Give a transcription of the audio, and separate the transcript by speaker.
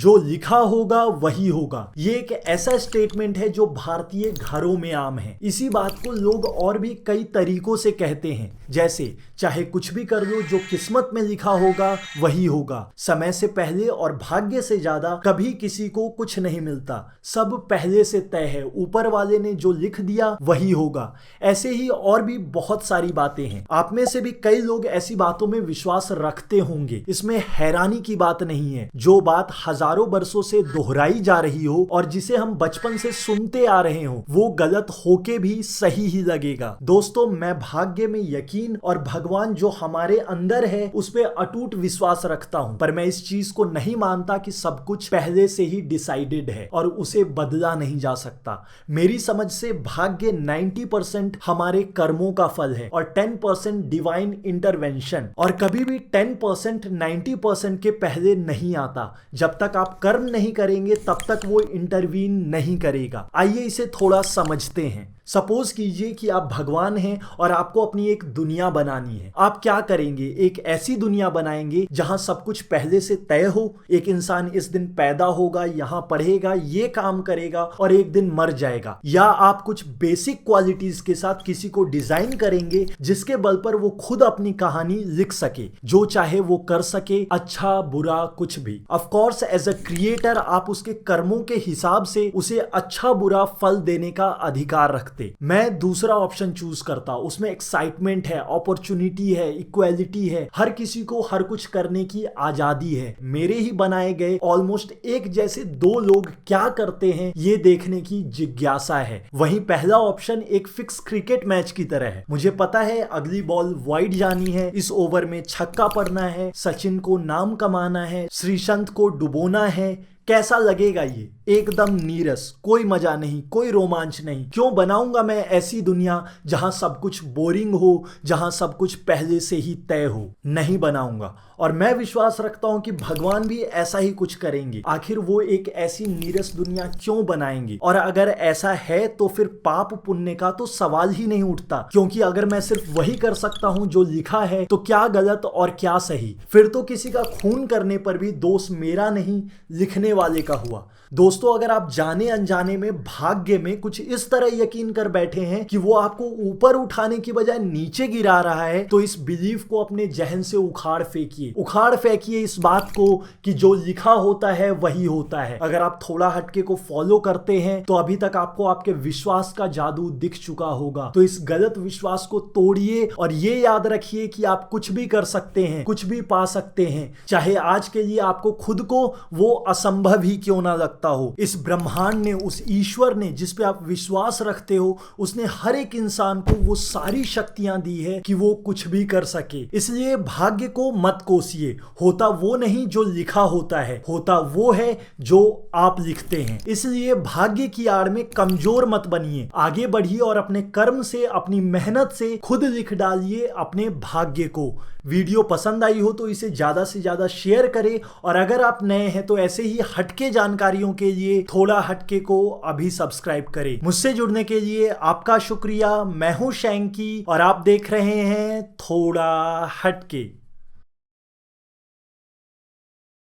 Speaker 1: जो लिखा होगा वही होगा। ये एक ऐसा स्टेटमेंट है जो भारतीय घरों में आम है। इसी बात को लोग और भी कई तरीकों से कहते हैं, जैसे चाहे कुछ भी कर लो, जो किस्मत में लिखा होगा वही होगा। समय से पहले और भाग्य से ज्यादा कभी किसी को कुछ नहीं मिलता, सब पहले से तय है, ऊपर वाले ने जो लिख दिया वही होगा। ऐसे ही और भी बहुत सारी बातें हैं। आप में से भी कई लोग ऐसी बातों में विश्वास रखते होंगे, इसमें हैरानी की बात नहीं है। जो बात हजारों वर्षों से दोहराई जा रही हो और जिसे हम बचपन से सुनते आ रहे हो, वो गलत होके भी सही ही लगेगा। दोस्तों, मैं भाग्य में यकीन और भगवान जो हमारे अंदर है उस पे अटूट विश्वास रखता हूं, पर मैं इस चीज को नहीं मानता कि सब कुछ पहले से ही डिसाइडेड है और उसे बदला नहीं जा सकता। मेरी समझ से भाग्य 90% हमारे कर्मों का फल है और 10% डिवाइन इंटरवेंशन, और कभी भी 10% 90% के पहले नहीं आता। जब तक आप कर्म नहीं करेंगे तब तक वो इंटरवीन नहीं करेगा। आइए इसे थोड़ा समझते हैं। सपोज कीजिए कि आप भगवान हैं और आपको अपनी एक दुनिया बनानी है। आप क्या करेंगे? एक ऐसी दुनिया बनाएंगे जहां सब कुछ पहले से तय हो। एक इंसान इस दिन पैदा होगा, यहां पढ़ेगा, ये काम करेगा और एक दिन मर जाएगा। या आप कुछ बेसिक क्वालिटीज के साथ किसी को डिजाइन करेंगे जिसके बल पर वो खुद अपनी कहानी लिख सके, जो चाहे वो कर सके, अच्छा बुरा कुछ भी। Of course as a creator आप उसके कर्मों के हिसाब से उसे अच्छा बुरा फल देने का अधिकार रखते। मैं दूसरा ऑप्शन चूज करता। उसमें एक्साइटमेंट है, अपॉर्चुनिटी है, इक्वालिटी है, हर किसी को हर कुछ करने की आजादी है। मेरे ही बनाए गए ऑलमोस्ट एक जैसे दो लोग क्या करते हैं ये देखने की जिज्ञासा है। वहीं पहला ऑप्शन एक फिक्स क्रिकेट मैच की तरह है। मुझे पता है अगली बॉल वाइड जानी है, इस ओवर में छक्का पड़ना है, सचिन को नाम कमाना है, श्रीसंत को डुबोना है। कैसा लगेगा ये? एकदम नीरस, कोई मजा नहीं, कोई रोमांच नहीं। क्यों बनाऊंगा मैं ऐसी दुनिया जहां सब कुछ बोरिंग हो, जहां सब कुछ पहले से ही तय हो? नहीं बनाऊंगा। और मैं विश्वास रखता हूं कि भगवान भी ऐसा ही कुछ करेंगे। आखिर वो एक ऐसी नीरस दुनिया क्यों बनाएंगे? और अगर ऐसा है तो फिर पाप पुण्य का तो सवाल ही नहीं उठता, क्योंकि अगर मैं सिर्फ वही कर सकता हूं जो लिखा है तो क्या गलत और क्या सही? फिर तो किसी का खून करने पर भी दोष मेरा नहीं, लिखने वाले का हुआ। दोस्तों, अगर आप जाने अनजाने में भाग्य में कुछ इस तरह यकीन कर बैठे हैं कि वो आपको ऊपर उठाने की बजाय नीचे गिरा रहा है, तो इस बिलीफ को अपने जहन से उखाड़ फेंकिए इस बात को कि जो लिखा होता है वही होता है। अगर आप थोड़ा हटके को फॉलो करते हैं तो अभी तक आपको आपके विश्वास का जादू दिख चुका होगा। तो इस गलत विश्वास को तोड़िए और ये याद रखिए कि आप कुछ भी कर सकते हैं, कुछ भी पा सकते हैं, चाहे आज के लिए आपको खुद को वो असंभव ही क्यों ना लगता हो। इस ब्रह्मांड ने, उस ईश्वर ने जिस पे आप विश्वास रखते हो, उसने हर एक इंसान को वो सारी शक्तियां दी है कि वो कुछ भी कर सके। इसलिए भाग्य को मत कोसिए। होता वो नहीं जो लिखा होता है, होता वो है जो आप लिखते हैं। इसलिए भाग्य की आड़ में कमजोर मत बनिए, आगे बढ़िए और अपने कर्म से, अपनी मेहनत से खुद लिख डालिए अपने भाग्य को। वीडियो पसंद आई हो तो इसे ज्यादा से ज्यादा शेयर करें, और अगर आप नए हैं तो ऐसे ही हटके जानकारियों के लिए थोड़ा हटके को अभी सब्सक्राइब करें। मुझसे जुड़ने के लिए आपका शुक्रिया। मैं हूं शैंकी और आप देख रहे हैं थोड़ा हटके।